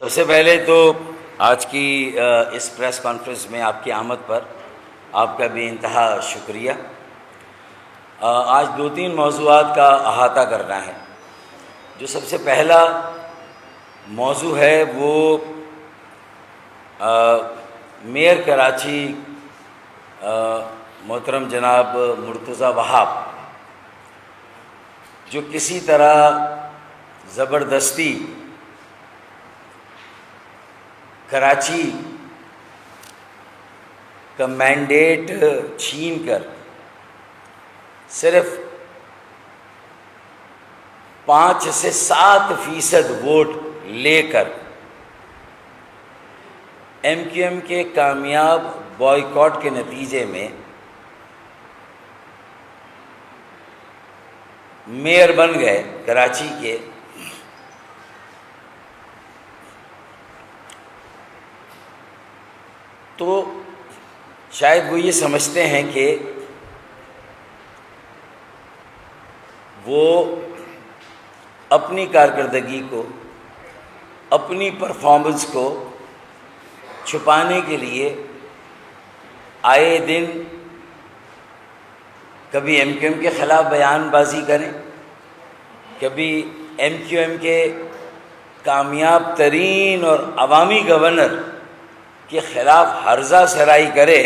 اس سے پہلے تو آج کی اس پریس کانفرنس میں آپ کی آمد پر آپ کا بے انتہا شکریہ۔ آج 2-3 موضوعات کا احاطہ کرنا ہے۔ جو سب سے پہلا موضوع ہے وہ میئر کراچی محترم جناب مرتضیٰ وہاب، جو کسی طرح زبردستی کراچی کا مینڈیٹ چھین کر صرف 5 سے 7% ووٹ لے کر ایم کیو ایم کے کامیاب بائیکاٹ کے نتیجے میں میئر بن گئے کراچی کے، تو شاید وہ یہ سمجھتے ہیں کہ وہ اپنی کارکردگی کو، اپنی پرفارمنس کو چھپانے کے لیے آئے دن کبھی ایم کیو ایم کے خلاف بیان بازی کریں، کبھی ایم کیو ایم کے کامیاب ترین اور عوامی گورنر کے خلاف ہرزہ سرائی کرے،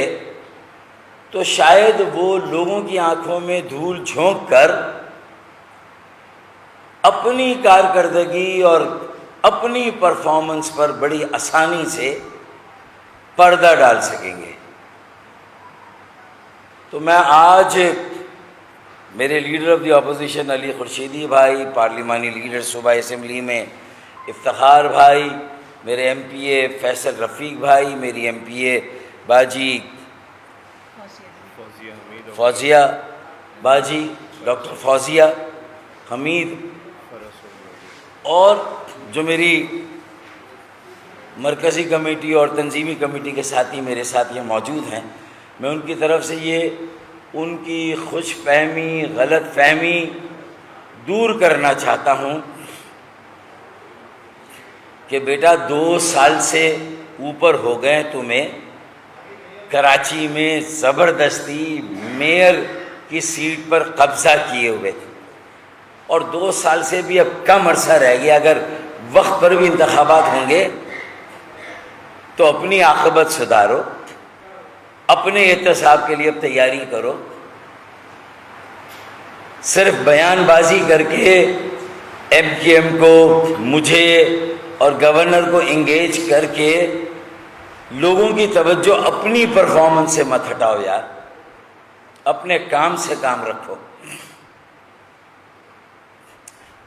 تو شاید وہ لوگوں کی آنکھوں میں دھول جھونک کر اپنی کارکردگی اور اپنی پرفارمنس پر بڑی آسانی سے پردہ ڈال سکیں گے۔ تو میں آج میرے لیڈر آف دی اپوزیشن علی خورشیدی بھائی، پارلیمانی لیڈر صوبہ اسمبلی میں افتخار بھائی، میرے ایم پی اے فیصل رفیق بھائی، میری ایم پی اے باجی فوزیہ باجی، ڈاکٹر فوزیہ حمید، اور جو میری مرکزی کمیٹی اور تنظیمی کمیٹی کے ساتھی میرے ساتھ یہ موجود ہیں، میں ان کی طرف سے یہ ان کی خوش فہمی، غلط فہمی دور کرنا چاہتا ہوں کہ بیٹا 2 سال سے اوپر ہو گئے تمہیں کراچی میں زبردستی میئر کی سیٹ پر قبضہ کیے ہوئے تھے، اور 2 سال سے بھی اب کم عرصہ رہ گیا، اگر وقت پر بھی انتخابات ہوں گے تو اپنی عاقبت سدھارو، اپنے احتساب کے لیے اب تیاری کرو۔ صرف بیان بازی کر کے ایم کیو ایم کو، مجھے اور گورنر کو انگیج کر کے لوگوں کی توجہ اپنی پرفارمنس سے مت ہٹاؤ یار، اپنے کام سے کام رکھو۔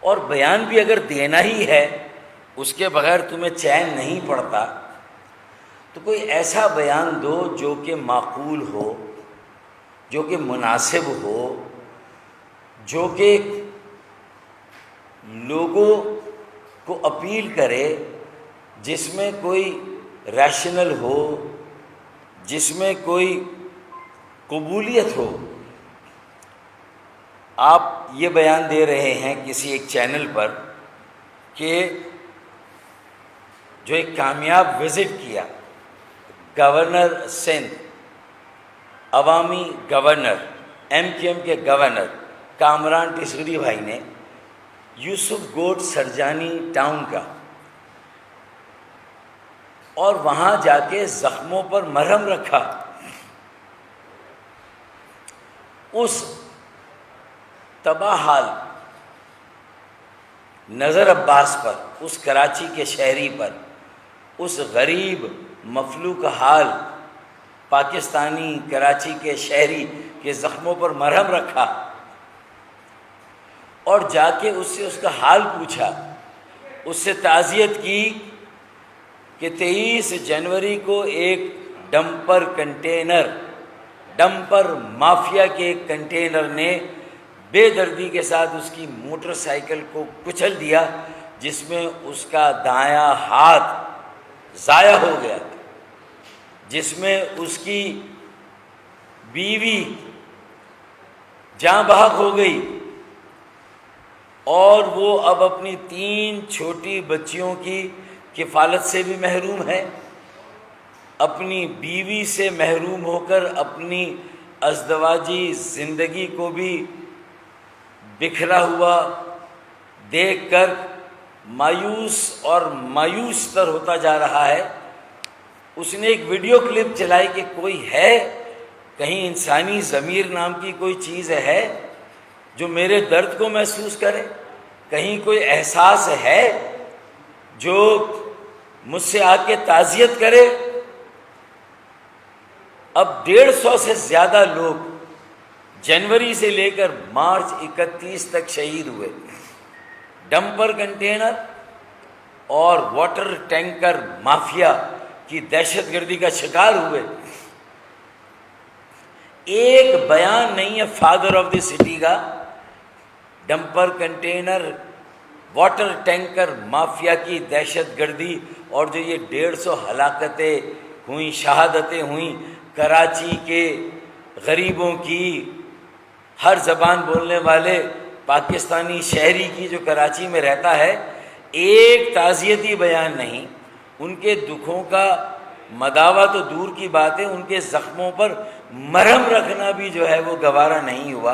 اور بیان بھی اگر دینا ہی ہے، اس کے بغیر تمہیں چین نہیں پڑتا، تو کوئی ایسا بیان دو جو کہ معقول ہو، جو کہ مناسب ہو، جو کہ لوگوں کو اپیل کرے، جس میں کوئی ریشنل ہو، جس میں کوئی قبولیت ہو۔ آپ یہ بیان دے رہے ہیں کسی ایک چینل پر کہ جو ایک کامیاب وزٹ کیا گورنر سندھ، عوامی گورنر، ایم کیو ایم کے گورنر کامران ٹسگری بھائی نے یوسف گوٹ سرجانی ٹاؤن کا، اور وہاں جا کے زخموں پر مرہم رکھا، اس تباہ حال نظر عباس پر، اس کراچی کے شہری پر، اس غریب مفلوک حال پاکستانی کراچی کے شہری کے زخموں پر مرہم رکھا، اور جا کے اس سے اس کا حال پوچھا، اس سے تعزیت کی کہ 23 جنوری کو ایک ڈمپر مافیا کے ایک کنٹینر نے بے دردی کے ساتھ اس کی موٹر سائیکل کو کچل دیا، جس میں اس کا دایاں ہاتھ ضائع ہو گیا، جس میں اس کی بیوی جاں بحق ہو گئی، اور وہ اب اپنی 3 چھوٹی بچیوں کی کفالت سے بھی محروم ہے، اپنی بیوی سے محروم ہو کر اپنی ازدواجی زندگی کو بھی بکھرا ہوا دیکھ کر مایوس اور مایوس تر ہوتا جا رہا ہے۔ اس نے ایک ویڈیو کلپ چلائی کہ کوئی ہے کہیں انسانی ضمیر نام کی کوئی چیز ہے جو میرے درد کو محسوس کرے، کہیں کوئی احساس ہے جو مجھ سے آ کے تعزیت کرے۔ اب 150 سے زیادہ لوگ جنوری سے لے کر مارچ 31 تک شہید ہوئے، ڈمپر کنٹینر اور واٹر ٹینکر مافیا کی دہشت گردی کا شکار ہوئے۔ ایک بیان نہیں ہے فادر آف دی سٹی کا، dumper container water tanker mafia کی دہشت گردی اور جو یہ 150 ہلاکتیں ہوئیں، شہادتیں ہوئیں کراچی کے غریبوں کی، ہر زبان بولنے والے پاکستانی شہری کی جو کراچی میں رہتا ہے، ایک تعزیتی بیان نہیں۔ ان کے دکھوں کا مداوع تو دور کی بات ہے، ان کے زخموں پر مرہم رکھنا بھی جو ہے وہ گوارا نہیں ہوا۔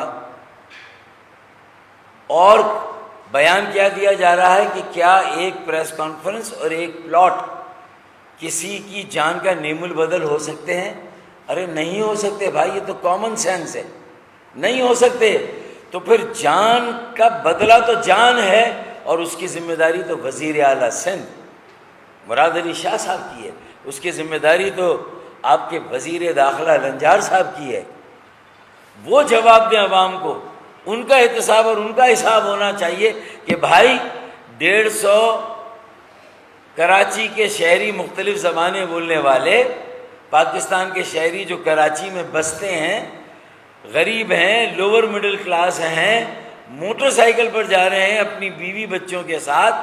اور بیان کیا دیا جا رہا ہے کہ کیا ایک پریس کانفرنس اور ایک پلاٹ کسی کی جان کا نیم البدل ہو سکتے ہیں؟ ارے نہیں ہو سکتے بھائی، یہ تو کامن سینس ہے، نہیں ہو سکتے۔ تو پھر جان کا بدلہ تو جان ہے، اور اس کی ذمہ داری تو وزیر اعلیٰ سندھ مراد علی شاہ صاحب کی ہے، اس کی ذمہ داری تو آپ کے وزیر داخلہ لنجار صاحب کی ہے۔ وہ جواب دیں عوام کو، ان کا احتساب اور ان کا حساب ہونا چاہیے کہ بھائی 150 کراچی کے شہری مختلف زبانیں بولنے والے، پاکستان کے شہری جو کراچی میں بستے ہیں، غریب ہیں، لوور مڈل کلاس ہیں، موٹر سائیکل پر جا رہے ہیں اپنی بیوی بچوں کے ساتھ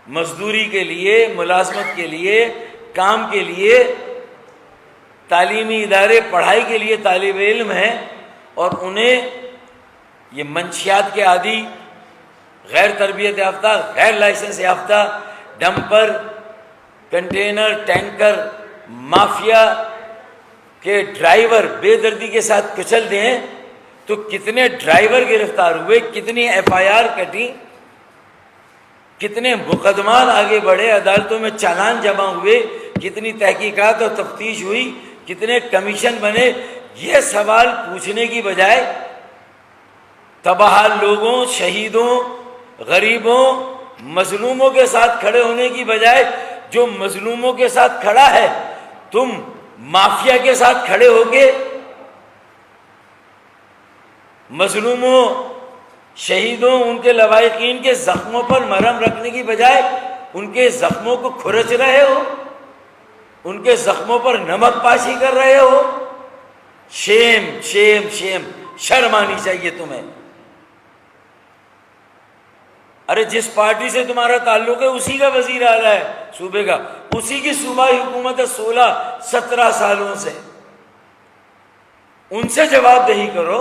مزدوری کے لیے، ملازمت کے لیے، کام کے لیے، تعلیمی ادارے پڑھائی کے لیے طالب علم ہیں، اور انہیں یہ منشیات کے عادی، غیر تربیت یافتہ، غیر لائسنس یافتہ ڈمپر کنٹینر ٹینکر مافیا کے ڈرائیور بے دردی کے ساتھ کچل دیں تو کتنے ڈرائیور گرفتار ہوئے، کتنی ایف آئی آر کٹی، کتنے مقدمات آگے بڑھے، عدالتوں میں چالان جمع ہوئے، کتنی تحقیقات اور تفتیش ہوئی، کتنے کمیشن بنے۔ یہ سوال پوچھنے کی بجائے تباہ لوگوں، شہیدوں، غریبوں، مظلوموں کے ساتھ کھڑے ہونے کی بجائے جو مظلوموں کے ساتھ کھڑا ہے، تم مافیا کے ساتھ کھڑے ہو کے مظلوموں، شہیدوں، ان کے لواحقین کے زخموں پر مرہم رکھنے کی بجائے ان کے زخموں کو کھرچ رہے ہو، ان کے زخموں پر نمک پاشی کر رہے ہو۔ شیم شیم شیم، شرم آنی چاہیے تمہیں۔ ارے جس پارٹی سے تمہارا تعلق ہے اسی کا وزیر اعلیٰ ہے صوبے کا، اسی کی صوبائی حکومت ہے 16-17 سالوں سے۔ ان سے جواب دہی کرو،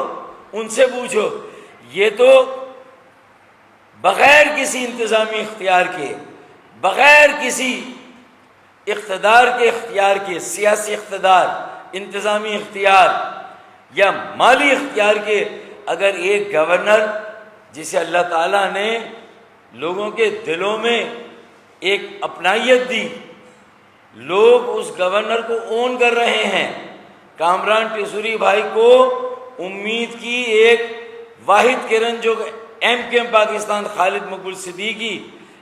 ان سے پوچھو۔ یہ تو بغیر کسی انتظامی اختیار کے، بغیر کسی اقتدار کے اختیار کے، سیاسی اقتدار، انتظامی اختیار یا مالی اختیار کے، اگر ایک گورنر جسے اللہ تعالیٰ نے لوگوں کے دلوں میں ایک اپنائیت دی، لوگ اس گورنر کو اون کر رہے ہیں، کامران ٹیسوری بھائی کو امید کی ایک واحد کرن جو M Q M Pakistan Khalid Maqbool Siddiqui,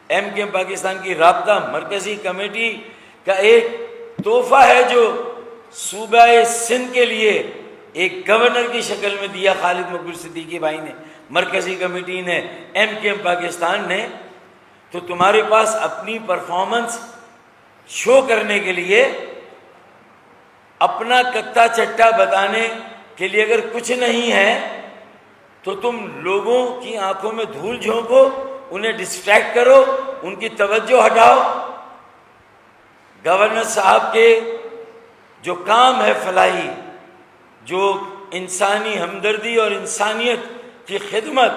M Q M Pakistan کی رابطہ مرکزی کمیٹی کا ایک تحفہ ہے جو صوبہ سندھ کے لیے ایک گورنر کی شکل میں دیا خالد مقبول صدیقی بھائی نے، مرکزی کمیٹی نے، ایم کیو ایم پاکستان نے۔ تو تمہارے پاس اپنی پرفارمنس شو کرنے کے لیے، اپنا کتا چٹا بتانے کے لیے اگر کچھ نہیں ہے تو تم لوگوں کی آنکھوں میں دھول جھونکو، انہیں ڈسٹریکٹ کرو، ان کی توجہ ہٹاؤ۔ گورنر صاحب کے جو کام ہے فلاحی، جو انسانی ہمدردی اور انسانیت کی خدمت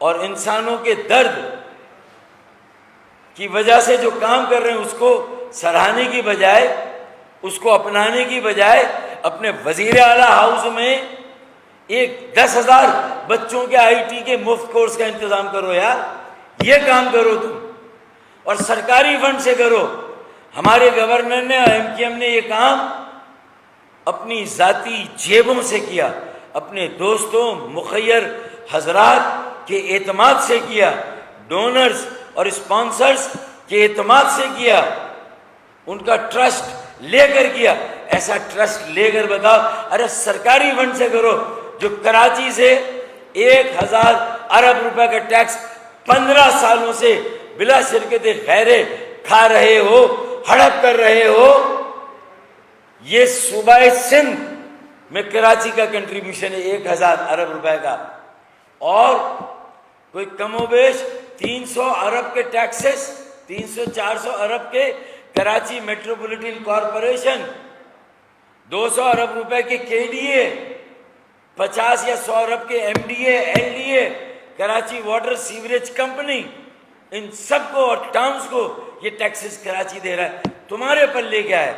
اور انسانوں کے درد کی وجہ سے جو کام کر رہے ہیں اس کو سراہنے کی بجائے، اس کو اپنانے کی بجائے اپنے وزیر اعلیٰ ہاؤس میں ایک 10,000 بچوں کے آئی ٹی کے مفت کورس کا انتظام کرو یار، یہ کام کرو تم، اور سرکاری فنڈ سے کرو۔ ہمارے گورنر نے اور MKM نے یہ کام اپنی ذاتی جیبوں سے کیا، اپنے دوستوں مخیر حضرات کے اعتماد سے کیا، ڈونرز اور اسپانسرز کے اعتماد سے کیا، ان کا ٹرسٹ لے کر کیا۔ ایسا ٹرسٹ لے کر بتاؤ، ارے سرکاری فنڈ سے کرو، جو کراچی سے 1,000 ارب روپے کا ٹیکس 15 سالوں سے بلا شرکت خیرے کھا رہے ہو، ہڑپ کر رہے ہو۔ یہ صوبہ سندھ میں کراچی کا کنٹریبیوشن ہے 1,000 ارب روپے کا، اور کوئی کم و بیش 300 ارب کے ٹیکسز، 300-400 ارب کے کراچی میٹروپولیٹن کارپوریشن، 200 ارب روپے کے KDA، 50 یا 100 ارب کے MDA LDA، Karachi water sewerage company, ان سب کو اور ٹاؤنز کو یہ ٹیکسز کراچی دے رہا ہے۔ تمہارے پلے کیا ہے؟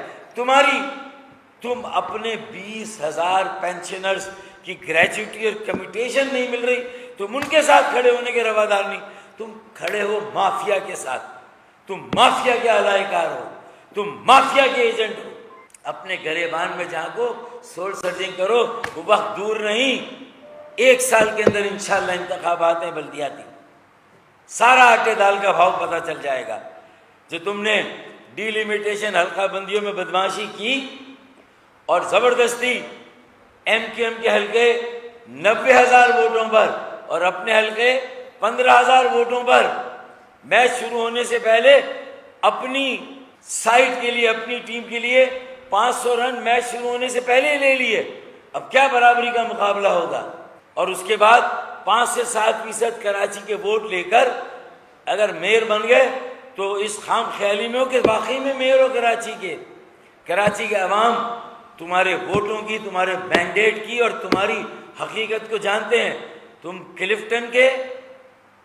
تم اپنے 20,000 پینشنرز کی گریجویٹی اور کمیٹیشن نہیں مل رہی، تم ان کے ساتھ کھڑے ہونے کے روادار نہیں، تم کھڑے ہو مافیا کے ساتھ، تم مافیا کے اعلی کار ہو، تم مافیا کے ایجنٹ ہو۔ اپنے گریبان میں جھانکو، سول سرچنگ کرو، وہ وقت دور نہیں، 1 سال کے اندر انشاءاللہ انتخابات ہیں بلدیاتی، سارا آٹے دال کا بھاؤ پتہ چل جائے گا۔ جو تم نے ڈی لیمیٹیشن حلقہ بندیوں میں بدماشی کی اور زبردستی MKM کے حلقے 90,000 ووٹوں پر اور اپنے حلقے 15,000 ووٹوں پر میچ شروع ہونے سے پہلے اپنی سائٹ کے لیے، اپنی ٹیم کے لیے 500 رن میچ شروع ہونے سے پہلے لے لیے، اب کیا برابری کا مقابلہ ہوگا؟ اور اس کے بعد 5 سے 7% کراچی کے ووٹ لے کر اگر میئر بن گئے تو اس خام خیالی میں ہو کہ واقعی میں میئر ہو کراچی کے۔ کراچی کے عوام تمہارے ووٹوں کی، تمہارے مینڈیٹ کی اور تمہاری حقیقت کو جانتے ہیں۔ تم کلفٹن کے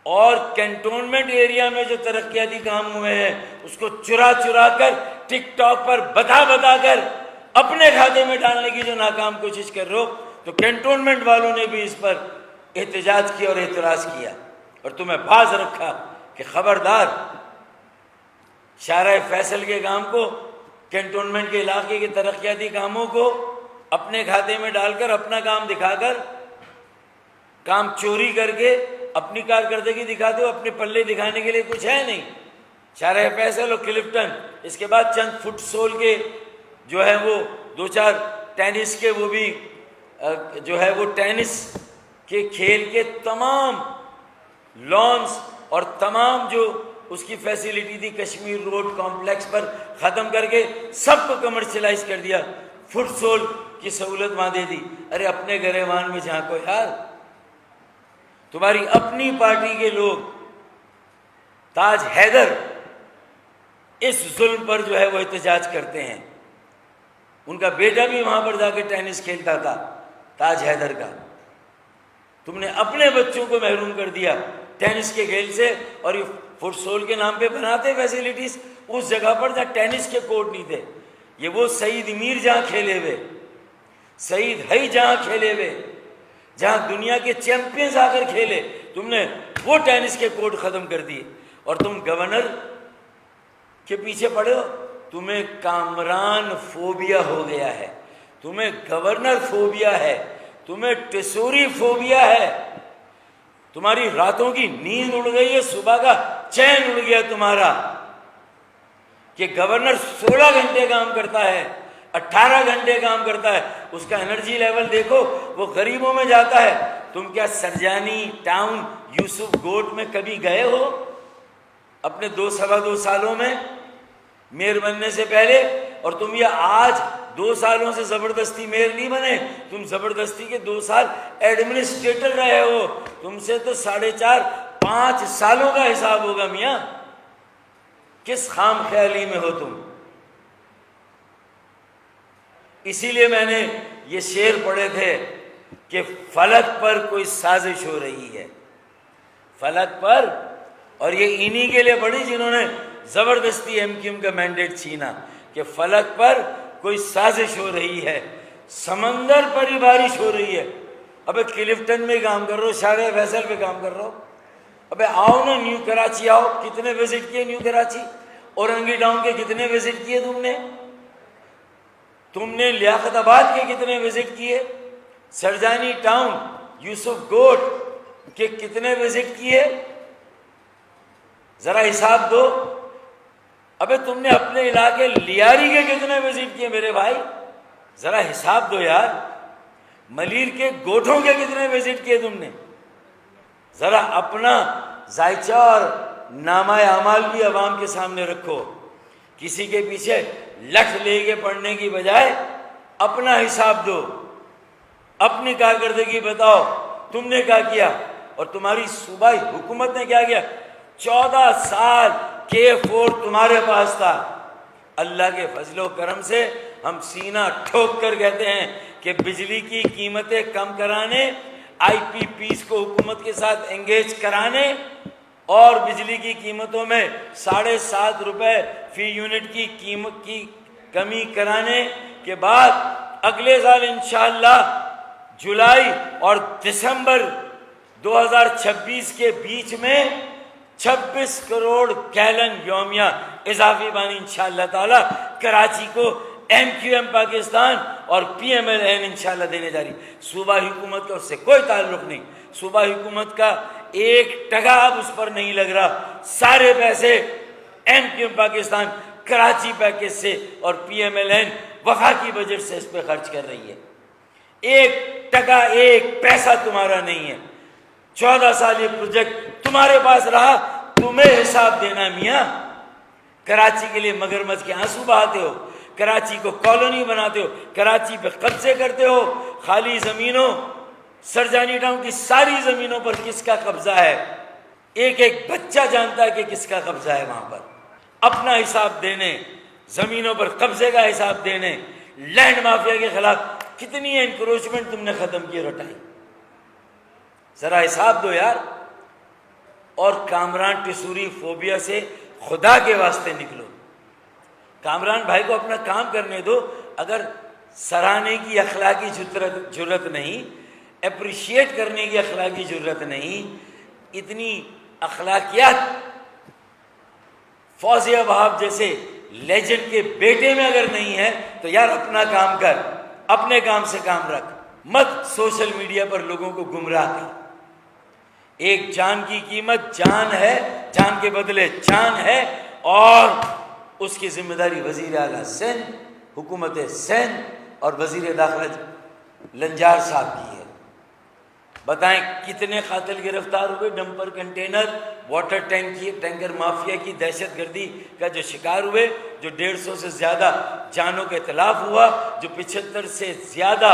اور کینٹونمنٹ ایریا میں جو ترقیاتی کام ہوئے ہیں اس کو چرا چرا کر ٹک ٹاک پر بتا کر اپنے کھاتے میں ڈالنے کی جو ناکام کوشش کر رہے ہو، تو کینٹونمنٹ والوں نے بھی اس پر احتجاج کیا اور اعتراض کیا اور تمہیں باز رکھا کہ خبردار، شارع فیصل کے کام کو، کینٹونمنٹ کے علاقے کے ترقیاتی کاموں کو اپنے کھاتے میں ڈال کر، اپنا کام دکھا کر، کام چوری کر کے اپنی کارکردگی دکھاتے ہو، اپنے پلے دکھانے کے لیے کچھ ہے نہیں۔ شارع فیصل اور کلفٹن، اس کے بعد چند فٹ سول کے جو ہے وہ 2-4 ٹینس کے، وہ بھی جو ہے وہ ٹینس کے کھیل کے تمام لانس اور تمام جو اس کی فیسیلیٹی تھی کشمیر روڈ کمپلیکس پر ختم کر کے سب کو کمرشلائز کر دیا، فٹ سول کی سہولت وہاں دے دی۔ ارے اپنے گریبان میں جھانکو یار، تمہاری اپنی پارٹی کے لوگ، تاج حیدر اس ظلم پر جو ہے وہ احتجاج کرتے ہیں۔ ان کا بیٹا بھی وہاں پر جا کے ٹینس کھیلتا تھا، تاج حیدر کا۔ تم نے اپنے بچوں کو محروم کر دیا ٹینس کے کھیل سے، اور یہ فٹ سول کے نام پہ بناتے فیسیلیٹیز اس جگہ پر جہاں ٹینس کے کورٹ نہیں تھے۔ یہ وہ سعید میر جہاں کھیلے ہوئے، سعید ہئی جہاں کھیلے ہوئے، جہاں دنیا کے چیمپئنز آ کر کھیلے، تم نے وہ ٹینس کے کورٹ ختم کر دیے، اور تم گورنر کے پیچھے پڑے ہو۔ تمہیں کامران فوبیا ہو گیا ہے، تمہیں گورنر فوبیا ہے، تمہیں ٹیسوری فوبیا ہے، تمہاری راتوں کی نیند اڑ گئی ہے، صبح کا چین اڑ گیا تمہارا، کہ گورنر 16 گھنٹے کام کرتا ہے، 18 گھنٹے کام کرتا ہے، اس کا انرجی لیول دیکھو، وہ غریبوں میں جاتا ہے۔ تم کیا سرجانی ٹاؤن یوسف گوٹ میں کبھی گئے ہو اپنے 2-2.25 سالوں میں میئر بننے سے پہلے؟ اور تم یہ آج 2 سالوں سے زبردستی میئر نہیں بنے، تم زبردستی کے 2 سال ایڈمنسٹریٹر رہے ہو، تم سے تو 4.5-5 سالوں کا حساب ہوگا میاں۔ کس خام خیالی میں ہو تم؟ اسی لیے میں نے یہ شعر پڑھے تھے کہ فلک پر کوئی سازش ہو رہی ہے، فلک پر اور یہ انہی کے لیے پڑھی جنہوں نے زبردستی ایم کیو ایم کا مینڈیٹ چھینا کہ فلک پر کوئی سازش ہو رہی ہے، سمندر پر ہی بارش ہو رہی ہے۔ ابے کلفٹن میں کام کر رہا ہو، شارع فیصل پہ کام کر رہا ہو، ابے آؤ نا نیو کراچی آؤ۔ کتنے وزٹ کیے نیو کراچی؟ اورنگی ٹاؤن کے کتنے وزٹ کیے تم نے لیاقت آباد کے کتنے وزٹ کیے؟ سرجانی ٹاؤن، یوسف گوٹ کے کتنے وزٹ کیے؟ ذرا حساب دو۔ ابے تم نے اپنے علاقے لیاری کے کتنے وزٹ کیے میرے بھائی؟ ذرا حساب دو یار۔ ملیر کے گوٹھوں کے کتنے وزٹ کیے تم نے؟ ذرا اپنا ذائچہ اور نامہ اعمال بھی عوام کے سامنے رکھو۔ کسی کے پیچھے لکھ لے کے پڑھنے کی بجائے اپنا حساب دو، اپنی کارکردگی بتاؤ، تم نے کیا کیا اور تمہاری صوبائی حکومت نے کیا کیا۔ 14 سال K4 تمہارے پاس تھا۔ اللہ کے فضل و کرم سے ہم سینہ ٹھوک کر کہتے ہیں کہ بجلی کی قیمتیں کم کرانے، آئی پی پیز کو حکومت کے ساتھ انگیج کرانے اور بجلی کی قیمتوں میں 7.5 روپے فی یونٹ کی قیمت کی کمی کرانے کے بعد اگلے سال انشاءاللہ جولائی اور دسمبر 2026 کے بیچ میں 26 کروڑ گیلن یومیہ اضافی پانی انشاءاللہ تعالی کراچی کو ایم کیو ایم پاکستان اور پی ایم ایل این انشاءاللہ دینے جا رہی۔ صوبہ حکومت کا اس سے کوئی تعلق نہیں، صوبہ حکومت کا 1 ٹکا اب اس پر نہیں لگ رہا، سارے پیسے M Q M Pakistan Karachi package سے اور پی ایم ایل این وفاقی بجٹ سے اس پہ خرچ کر رہی ہے۔ 1 ٹکا 1 پیسہ تمہارا نہیں ہے۔ 14 سال یہ پروجیکٹ تمہارے پاس رہا، تمہیں حساب دینا میاں۔ کراچی کے لیے مگرمچھ کے آنسو بہاتے ہو، کراچی کو کالونی بناتے ہو، کراچی پہ قبضے کرتے ہو، خالی زمینوں، سرجانی ٹاؤن کی ساری زمینوں پر کس کا قبضہ ہے؟ ایک ایک بچہ جانتا ہے کہ کس کا قبضہ ہے وہاں پر۔ اپنا حساب دینے، زمینوں پر قبضے کا حساب دینے، لینڈ مافیا کے خلاف کتنی انکروچمنٹ تم نے ختم کی اور ہٹائی، ذرا حساب دو یار۔ اور کامران ٹسوری فوبیا سے خدا کے واسطے نکلو۔ کامران بھائی کو اپنا کام کرنے دو۔ اگر سراہنے کی اخلاقی جرت نہیں، اپریشیٹ کرنے کی اخلاقی جرت نہیں، اتنی اخلاقیات فوزیہ وہاب جیسے لیجنڈ کے بیٹے میں اگر نہیں ہے تو یار اپنا کام کر، اپنے کام سے کام رکھ، مت سوشل میڈیا پر لوگوں کو گمراہ کر۔ ایک جان کی قیمت جان ہے، جان کے بدلے جان ہے، اور اس کی ذمہ داری وزیر اعلیٰ سندھ، حکومت سندھ اور وزیر داخلہ لنجار صاحب کی ہے۔ بتائیں کتنے قاتل گرفتار ہوئے، dumper container water tanker mafia کی دہشت گردی کا جو شکار ہوئے، جو 150 سے زیادہ جانوں کے اتلاف ہوا، جو 75 سے زیادہ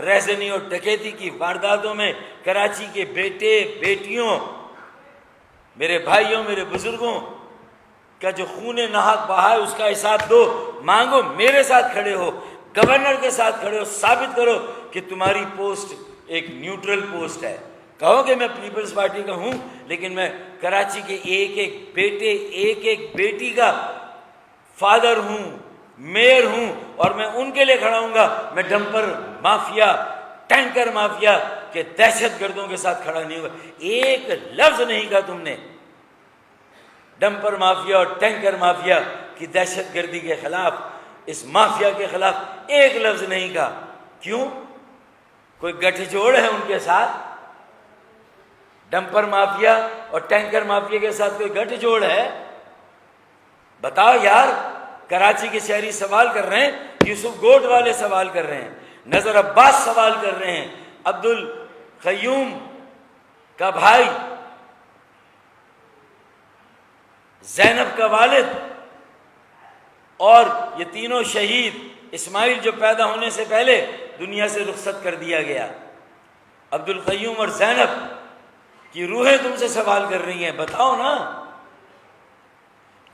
ریزنی اور ڈکیتی کی وارداتوں میں کراچی کے بیٹے بیٹیوں، میرے بھائیوں، میرے بزرگوں کا جو خون نہاد بہا ہے، اس کا حساب دو، مانگو، میرے ساتھ کھڑے ہو، گورنر کے ساتھ کھڑے ہو، ثابت کرو کہ تمہاری پوسٹ ایک نیوٹرل پوسٹ ہے۔ کہو کہ میں پیپلز پارٹی کا ہوں، لیکن میں کراچی کے ایک ایک بیٹے، ایک ایک بیٹی کا فادر ہوں، میئر ہوں، اور میں ان کے لیے کھڑا ہوں گا۔ میں ڈمپر مافیا، ٹینکر مافیا کے دہشت گردوں کے ساتھ کھڑا نہیں ہوگا۔ ایک لفظ نہیں کہا تم نے ڈمپر مافیا اور ٹینکر مافیا کی دہشت گردی کے خلاف، اس مافیا کے خلاف ایک لفظ نہیں کہا۔ کیوں؟ کوئی گٹھ جوڑ ہے ان کے ساتھ؟ ڈمپر مافیا اور ٹینکر مافیا کے ساتھ کوئی گٹھ جوڑ ہے؟ بتاؤ یار۔ کراچی کے شہری سوال کر رہے ہیں، یوسف گوٹ والے سوال کر رہے ہیں، نظر عباس سوال کر رہے ہیں، عبد القیوم کا بھائی، زینب کا والد، اور یہ تینوں شہید، اسماعیل جو پیدا ہونے سے پہلے دنیا سے رخصت کر دیا گیا، عبد القیوم اور زینب کی روحیں تم سے سوال کر رہی ہیں۔ بتاؤ نا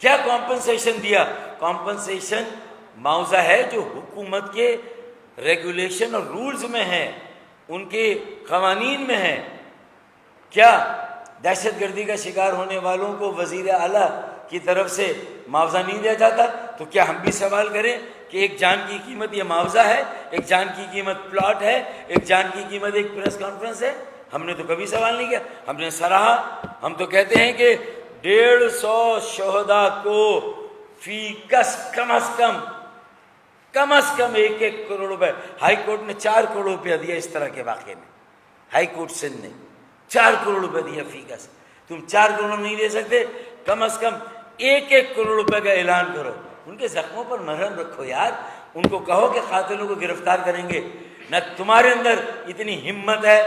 کیا کمپنسیشن دیا؟ کمپنسیشن معاوضہ ہے جو حکومت کے ریگولیشن اور رولز میں ہے، ان کے قوانین میں ہے۔ کیا دہشت گردی کا شکار ہونے والوں کو وزیر اعلیٰ کی طرف سے معاوضہ نہیں دیا جاتا، تو کیا ہم بھی سوال کریں کہ ایک جان کی قیمت یہ معاوضہ ہے، ایک جان کی قیمت پلاٹ ہے، ایک جان کی قیمت ایک پریس کانفرنس ہے؟ ہم نے تو کبھی سوال نہیں کیا، ہم نے سراہا۔ ہم تو کہتے ہیں کہ 150 شہداء کو فی کس کم از کم 1 کروڑ روپے، ہائی کورٹ نے 4 کروڑ روپیہ دیا اس طرح کے واقعے میں، ہائی کورٹ سندھ نے 4 کروڑ روپے دیا فی کس۔ تم 4 کروڑ نہیں دے سکتے، کم از کم 1 کروڑ روپے کا اعلان کرو، ان کے زخموں پر مرہم رکھو یار، ان کو کہو کہ قاتلوں کو گرفتار کریں گے۔ نہ تمہارے اندر اتنی ہمت ہے،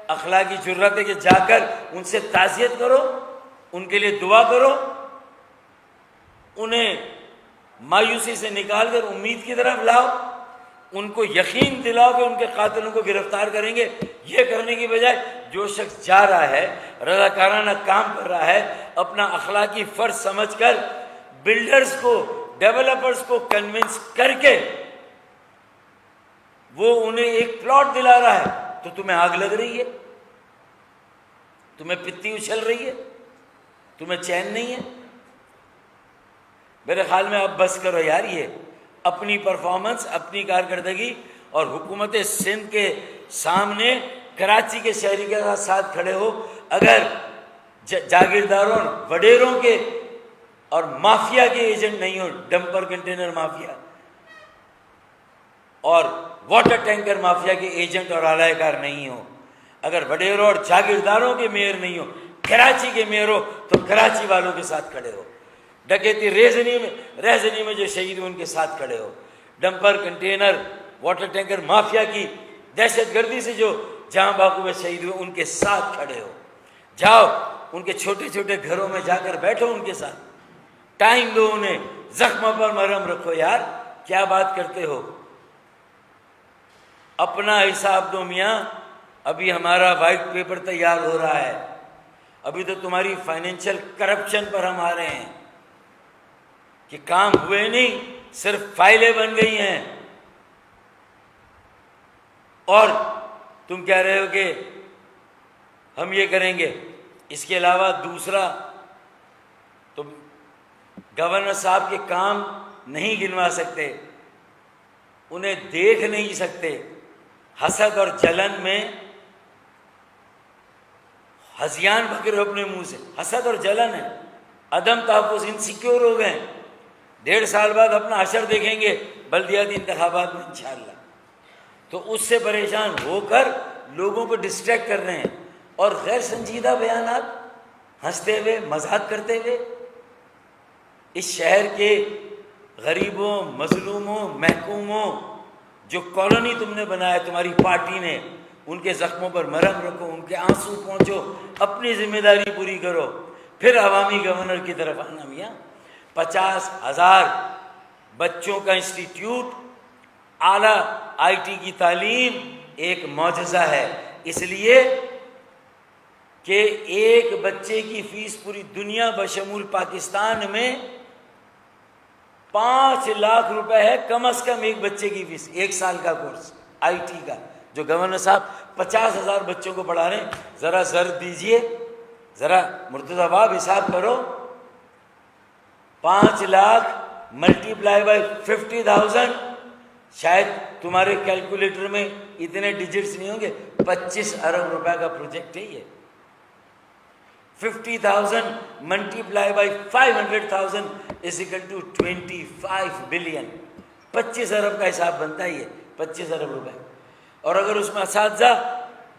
اخلاقی جرات ہے کہ جا کر ان سے تعزیت کرو، ان کے لیے دعا کرو، انہیں مایوسی سے نکال کر امید کی طرف لاؤ، ان کو یقین دلاؤ کہ ان کے قاتلوں کو گرفتار کریں گے۔ یہ کرنے کی بجائے جو شخص جا رہا ہے، رضاکارانہ کام کر رہا ہے، اپنا اخلاقی فرض سمجھ کر بلڈرز کو، ڈیولپرز کو کنونس کر کے وہ انہیں ایک پلاٹ دلا رہا ہے، تو تمہیں آگ لگ رہی ہے، تمہیں پتی اچھل رہی ہے، تمہیں چین نہیں ہے۔ میرے خیال میں اب بس کرو یار، یہ اپنی پرفارمنس، اپنی کارکردگی، اور حکومت سندھ کے سامنے کراچی کے شہری کے ساتھ کھڑے ہو۔ اگر جاگیرداروں، وڈیروں کے اور مافیا کے ایجنٹ نہیں ہو، ڈمپر کنٹینر مافیا اور واٹر ٹینکر مافیا کے ایجنٹ اور اعلی کار نہیں ہو، اگر وڈیروں اور جاگیرداروں کے میئر نہیں ہو، کراچی کے میئر ہو، تو کراچی والوں کے ساتھ کھڑے ہو۔ ڈکیتی رہزنی میں جو شہید ہوئے ان کے ساتھ کھڑے ہو۔ Dumper container water tanker mafia کی دہشت گردی سے جو جہاں باغوں میں شہید ہوئے ان کے ساتھ کھڑے ہو۔ جاؤ ان کے چھوٹے چھوٹے گھروں میں جا کر بیٹھو، ان کے ساتھ ٹائم دو، انہیں زخموں پر مرہم رکھو۔ یار کیا بات کرتے ہو، اپنا حساب دو میاں۔ ابھی ہمارا وائٹ پیپر تیار ہو رہا ہے، ابھی تو تمہاری فائنینشیل کرپشن پر ہم آ رہے ہیں کہ کام ہوئے نہیں، صرف فائلیں بن گئی ہیں، اور تم کہہ رہے ہو کہ ہم یہ کریں گے۔ اس کے علاوہ دوسرا، تم گورنر صاحب کے کام نہیں گنوا سکتے، انہیں دیکھ نہیں سکتے، حسد اور جلن میں ہذیان بک رہے ہو اپنے منہ سے۔ حسد اور جلن ہے، عدم تحفظ، انسیکیور ہو گئے۔ 1.5 سال بعد اپنا حشر دیکھیں گے بلدیاتی انتخابات میں انشاءاللہ، تو اس سے پریشان ہو کر لوگوں کو ڈسٹریکٹ کر رہے ہیں، اور غیر سنجیدہ بیانات، ہنستے ہوئے، مذاق کرتے ہوئے۔ اس شہر کے غریبوں، مظلوموں، محکوموں، جو کالونی تم نے بنایا تمہاری پارٹی نے، ان کے زخموں پر مرہم رکھو، ان کے آنسو پہنچو، اپنی ذمہ داری پوری کرو، پھر عوامی گورنر کی طرف آنا۔ میاں 50,000 بچوں کا انسٹیٹیوٹ، اعلیٰ آئی ٹی کی تعلیم ایک معجزہ ہے، اس لیے کہ ایک بچے کی فیس پوری دنیا بشمول پاکستان میں 5 لاکھ روپے ہے، کم از کم ایک بچے کی فیس، 1 سال کا کورس آئی ٹی کا، جو گورنر صاحب 50,000 بچوں کو پڑھا رہے ہیں۔ ذرا زر دیجئے، ذرا مرتضی باب حساب کرو، 5 لاکھ ملٹی پلائی بائی 50,000، شاید تمہارے کیلکولیٹر میں اتنے ڈیجٹس نہیں ہوں گے، 25 ارب روپے کا پروجیکٹ ہے یہ۔ 50,000 multiply by 500,000 is equal to 25 billion, 25 ارب کا حساب بنتا ہے یہ، 25 ارب روپے۔ اور اگر اس میں اساتذہ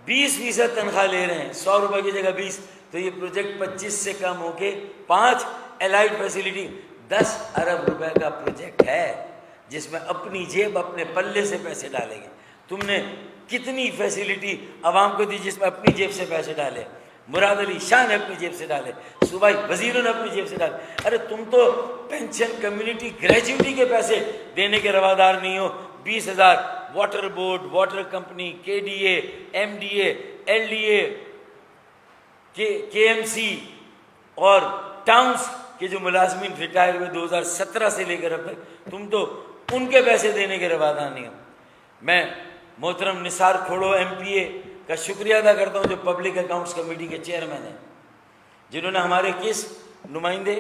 20% تنخواہ لے رہے ہیں، 100 روپے کی جگہ 20، تو یہ پروجیکٹ 25 سے کم ہو کے 5، الائڈ فیسیلٹی 10 ارب روپے کا پروجیکٹ ہے، جس میں اپنی جیب، اپنے پلے سے پیسے ڈالیں گے۔ تم نے کتنی فیسیلٹی عوام کو دی جس میں اپنی جیب سے پیسے ڈالے؟ مراد علی شاہ نے اپنی جیب سے ڈالے، صوبائی وزیروں نے اپنی جیب سے ڈالے۔ ارے تم تو پینشن، کمیونٹی گریجویٹی کے پیسے دینے کے روادار نہیں ہو۔ 20,000 water board, water company, K D A, M D A, L D A, K M سی اور ٹاؤنز کے جو ملازمین ریٹائر ہوئے 2017 سے لے کر اب تک، تم تو ان کے پیسے دینے کے روادار نہیں ہو۔ میں محترم نثار کھوڑو ایم پی اے کا شکریہ ادا کرتا ہوں جو پبلک اکاؤنٹس کمیٹی کے چیئرمین ہیں۔ جنہوں نے ہمارے کس نمائندے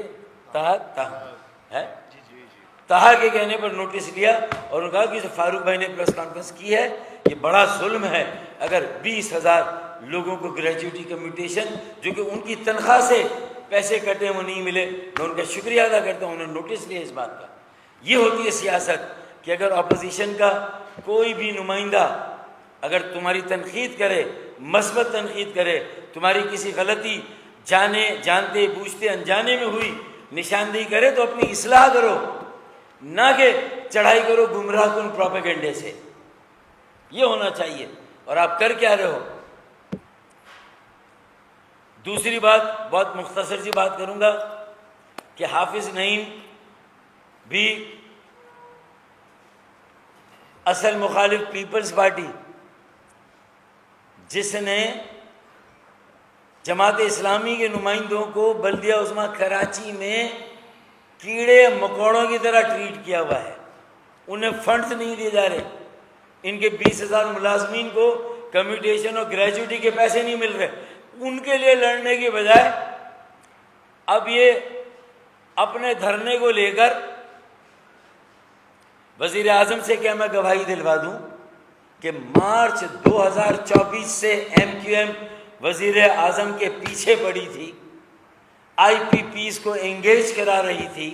تہا کے کہنے پر نوٹس لیا اور انہوں نے کہا کہ فاروق بھائی نے پریس کانفرنس کی ہے، یہ بڑا ظلم ہے اگر 20,000 لوگوں کو گریجویٹی کمیونیکیشن جو کہ ان کی تنخواہ سے پیسے کٹے وہ نہیں ملے۔ میں ان کا شکریہ ادا کرتا ہوں، انہوں نے نوٹس لیا اس بات کا۔ یہ ہوتی ہے سیاست کہ اگر اپوزیشن کا کوئی بھی نمائندہ اگر تمہاری تنقید کرے، مثبت تنقید کرے، تمہاری کسی غلطی جانتے بوجھتے انجانے میں ہوئی نشاندہی کرے تو اپنی اصلاح کرو، نہ کہ چڑھائی کرو گمراہ کن پروپیگنڈے سے۔ یہ ہونا چاہیے، اور آپ کر کیا رہے ہو؟ دوسری بات، بہت مختصر سی بات کروں گا کہ حافظ نعیم بھی اصل مخالف پیپلز پارٹی جس نے جماعت اسلامی کے نمائندوں کو بلدیہ عظمیٰ کراچی میں کیڑے مکوڑوں کی طرح ٹریٹ کیا ہوا ہے، انہیں فنڈز نہیں دیے جا رہے، ان کے 20,000 ملازمین کو کمیونیکیشن اور گریجویٹی کے پیسے نہیں مل رہے، ان کے لیے لڑنے کی بجائے اب یہ اپنے دھرنے کو لے کر وزیر اعظم سے کیا میں گواہی دلوا دوں کہ مارچ 2024 سے ایم کیو ایم وزیر اعظم کے پیچھے پڑی تھی، آئی پی پیز کو انگیج کرا رہی تھی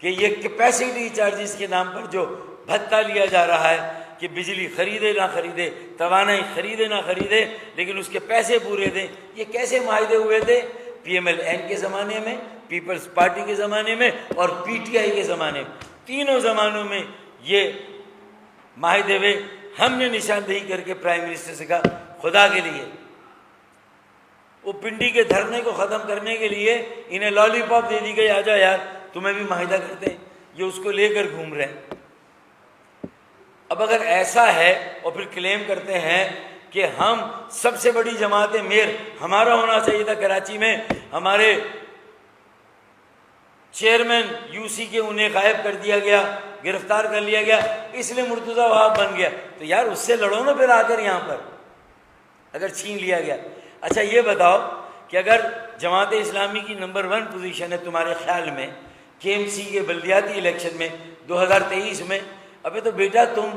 کہ یہ کیپیسٹی چارجز کے نام پر جو بھتہ لیا جا رہا ہے کہ بجلی خریدے نہ خریدے، توانائی خریدے نہ خریدے لیکن اس کے پیسے پورے دیں، یہ کیسے معاہدے ہوئے تھے؟ پی ایم ایل این کے زمانے میں، پیپلز پارٹی کے زمانے میں اور پی ٹی آئی کے زمانے میں، تینوں زمانوں میں یہ معاہدے ہوئے۔ ہم نے نشاندہی کر کے پرائم منسٹر سے کہا خدا کے لیے وہ پنڈی کے دھرنے کو ختم کرنے کے لیے انہیں لالی پاپ دے دی گئی، آ جا یار تمہیں بھی معاہدہ کرتے ہیں، یہ اس کو لے کر گھوم رہے ہیں۔ اب اگر ایسا ہے اور پھر کلیم کرتے ہیں کہ ہم سب سے بڑی جماعت میر ہمارا ہونا چاہیے تھا کراچی میں، ہمارے چیئرمین یو سی کے انہیں غائب کر دیا گیا، گرفتار کر لیا گیا، اس لیے مرتضی وہاب بن گیا، تو یار اس سے لڑو نا پھر آ کر یہاں پر اگر چھین لیا گیا۔ اچھا یہ بتاؤ کہ اگر جماعت اسلامی کی نمبر 1 پوزیشن ہے تمہارے خیال میں کے ایم سی کے بلدیاتی الیکشن میں 2023 میں، ابھی تو بیٹا تم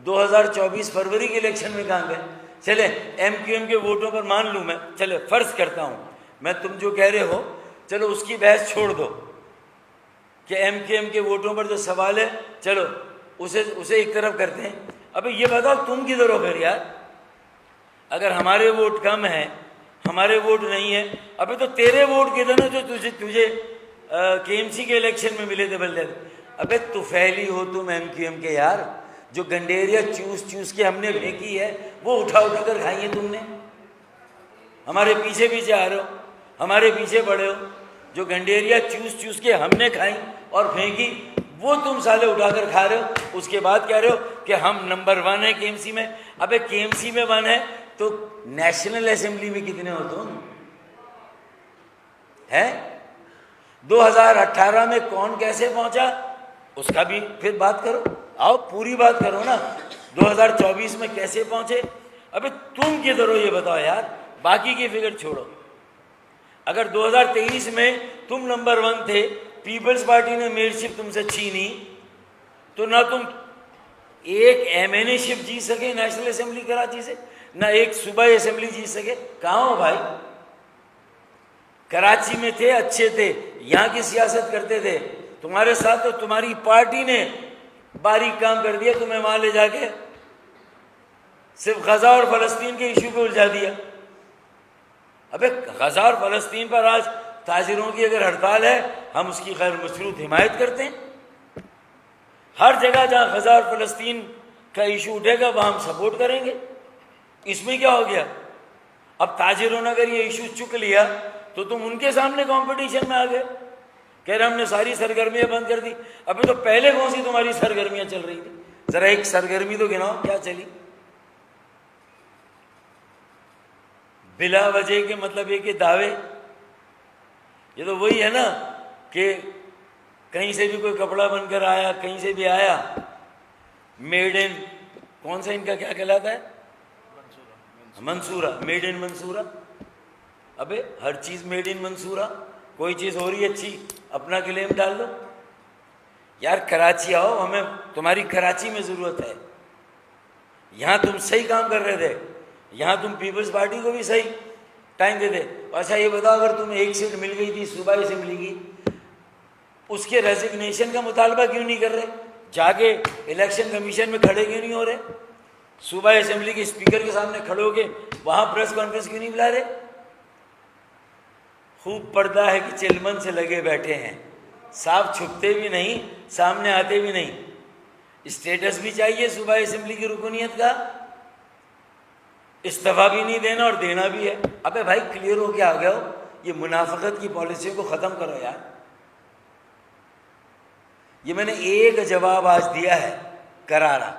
2024 فروری کے الیکشن میں کہاں گئے؟ چلے ایم کیو ایم کے ووٹوں پر مان لوں میں، چلے فرض کرتا ہوں میں تم جو کہہ رہے ہو، چلو اس کی بحث چھوڑ دو کہ ایم کیو ایم کے ووٹوں پر جو سوال ہے چلو اسے ایک طرف کرتے ہیں۔ ابھی یہ بتاؤ تم کدھر ہو پھر یار؟ اگر ہمارے ووٹ کم ہیں، ہمارے ووٹ نہیں ہیں، ابھی تو تیرے ووٹ کدھر ہیں جو تجھے کے ایم سی کے الیکشن میں ملے تھے بلدیات؟ ابے طفیلی ہو تم ایم کیو ایم کے یار، جو گنڈیریا چوس کے ہم نے پھینکی ہے وہ اٹھا کر کھائی ہیں تم نے، ہمارے پیچھے پیچھے آ رہے ہو، ہمارے پیچھے پڑے ہو، جو گنڈیریا چوس کے ہم نے کھائی اور پھینکی وہ تم سالے اٹھا کر کھا رہے ہو، اس کے بعد کہہ رہے ہو کہ ہم نمبر 1 ہے کے ایم سی میں۔ ابے کے ایم سی میں 1 ہے تو نیشنل اسمبلی میں کتنے ہو تم؟ ہے 2018 میں کون کیسے پہنچا اس کا بھی پھر بات کرو، آؤ پوری بات کرو نا، 2024 میں کیسے پہنچے؟ ابھی تم کدھر ہو یہ بتاؤ یار، باقی کی فکر چھوڑو۔ اگر 2023 میں تم نمبر 1 تھے، پیپلز پارٹی نے میئرشپ تم سے چھینی، تو نہ تم ایک ایم این اے شپ جیت سکے نیشنل اسمبلی کراچی سے، نہ ایک صوبائی اسمبلی جیت سکے۔ کہاں ہو بھائی؟ کراچی میں تھے، اچھے تھے، یہاں کی سیاست کرتے تھے، تمہارے ساتھ تو تمہاری پارٹی نے باریک کام کر دیا، تمہیں وہاں لے جا کے صرف غزہ اور فلسطین کے ایشو کو الجھا دیا۔ ابے غزہ اور فلسطین پر آج تاجروں کی اگر ہڑتال ہے ہم اس کی غیر مشروط حمایت کرتے ہیں، ہر جگہ جہاں غزہ اور فلسطین کا ایشو اٹھے گا وہاں ہم سپورٹ کریں گے، اس میں کیا ہو گیا؟ اب تاجروں نے اگر یہ ایشو چک لیا تو تم ان کے سامنے کمپٹیشن میں آ گئے، کہہ رہے ہم نے ساری سرگرمیاں بند کر دی۔ ابھی تو پہلے کون سی تمہاری سرگرمیاں چل رہی تھی؟ ذرا ایک سرگرمی تو گناؤ کیا چلی؟ بلا وجہ کے مطلب یہ کہ دعوے، یہ تو وہی ہے نا کہ کہیں سے بھی کوئی کپڑا بن کر آیا، کہیں سے بھی آیا، میڈ ان کون سا ان کا کیا کہلاتا ہے؟ منصورہ، میڈ ان منصورہ، ابے ہر چیز میڈ ان منصورہ، کوئی چیز ہو رہی ہے اچھی اپنا کلیم ڈال دو. یار کراچی آؤ، ہمیں تمہاری کراچی میں ضرورت ہے. یہاں تم صحیح کام کر رہے تھے، یہاں تم پیپلز پارٹی کو بھی صحیح ٹائم دے دے. اچھا یہ بتاؤ اگر تمہیں ایک سیٹ مل گئی تھی صوبائی اسمبلی کی، اس کے ریزگنیشن کا مطالبہ کیوں نہیں کر رہے؟ جا کے الیکشن کمیشن میں کھڑے کیوں نہیں ہو رہے؟ صوبائی اسمبلی کے اسپیکر کے سامنے کھڑے ہو کے وہاں پریس کانفرنس کیوں نہیں بلا رہے؟ خوب پردہ ہے کہ چلمن سے لگے بیٹھے ہیں، صاحب چھپتے بھی نہیں، سامنے آتے بھی نہیں. اسٹیٹس بھی چاہیے صوبائی اسمبلی کی رکنیت کا، استعفیٰ بھی نہیں دینا اور دینا بھی ہے. ابے بھائی کلیئر ہو کے آ گئے ہو، یہ منافقت کی پالیسیوں کو ختم کرو یار. یہ میں نے ایک جواب آج دیا ہے کرارا.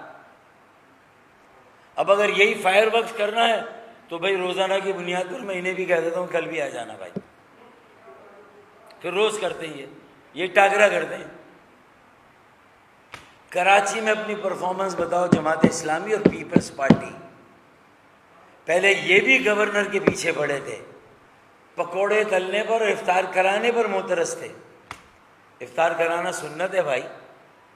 اب اگر یہی فائر ورکس کرنا ہے تو بھائی روزانہ کی بنیاد پر میں انہیں بھی کہہ دیتا ہوں کل بھی آ جانا بھائی. پھر روز کرتے ہیں یہ ٹاکرا کرتے ہیں. کراچی میں اپنی پرفارمنس بتاؤ جماعت اسلامی اور پیپلز پارٹی. پہلے یہ بھی گورنر کے پیچھے پڑے تھے، پکوڑے تلنے پر اور افطار کرانے پر معترض تھے. افطار کرانا سنت ہے بھائی،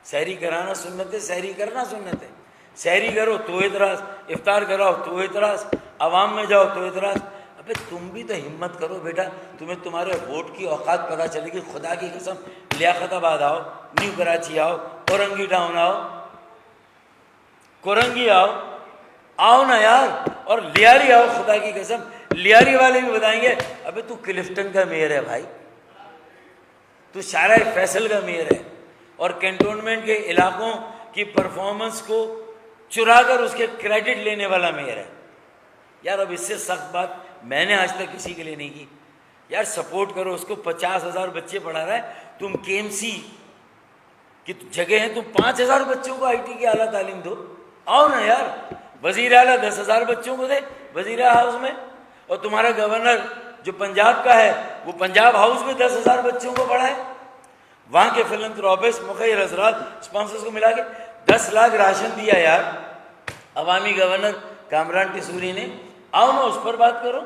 سحری کرانا سنت ہے، سحری کرنا سنت ہے. سحری کرو تو اعتراض، افطار کراؤ تو اعتراض، عوام میں جاؤ تو اعتراض. ابے تم بھی تو ہمت کرو بیٹا، تمہیں تمہارے ووٹ کی اوقات پتہ چلے گی. خدا کی قسم لیاقت آباد آؤ، نیو کراچی آؤ، اورنگی ٹاؤن آؤ، کورنگی آؤ نا یار، اور لیاری آؤ. خدا کی قسم لیاری والے بھی بتائیں گے ابے تو کلفٹن کا میئر ہے بھائی، تو شارع فیصل کا میئر ہے، اور کینٹونمنٹ کے علاقوں کی پرفارمنس کو چرا کر اس کے کریڈٹ لینے والا میئر ہے. یار اب اس سے سخت بات میں نے آج تک کسی کے لیے نہیں کی. یار سپورٹ کرو اس کو، 50,000 بچے پڑھا رہا ہے. تم کے ایم سی کی جگہ ہیں، تم 5,000 بچوں کو آئی ٹی کی اعلیٰ تعلیم دو. آؤ نا یار، وزیر اعلیٰ 10,000 بچوں کو دے وزیر ہاؤس میں، اور تمہارا گورنر جو پنجاب کا ہے وہ پنجاب ہاؤس میں 10,000 بچوں کو پڑھائے. وہاں کے فلنتھروپسٹ مخیر حضرات اسپانسرز کو ملا کے 10 لاکھ راشن دیا یار عوامی گورنر کامران ٹیسوری نے. آؤ نا اس پر بات کرو.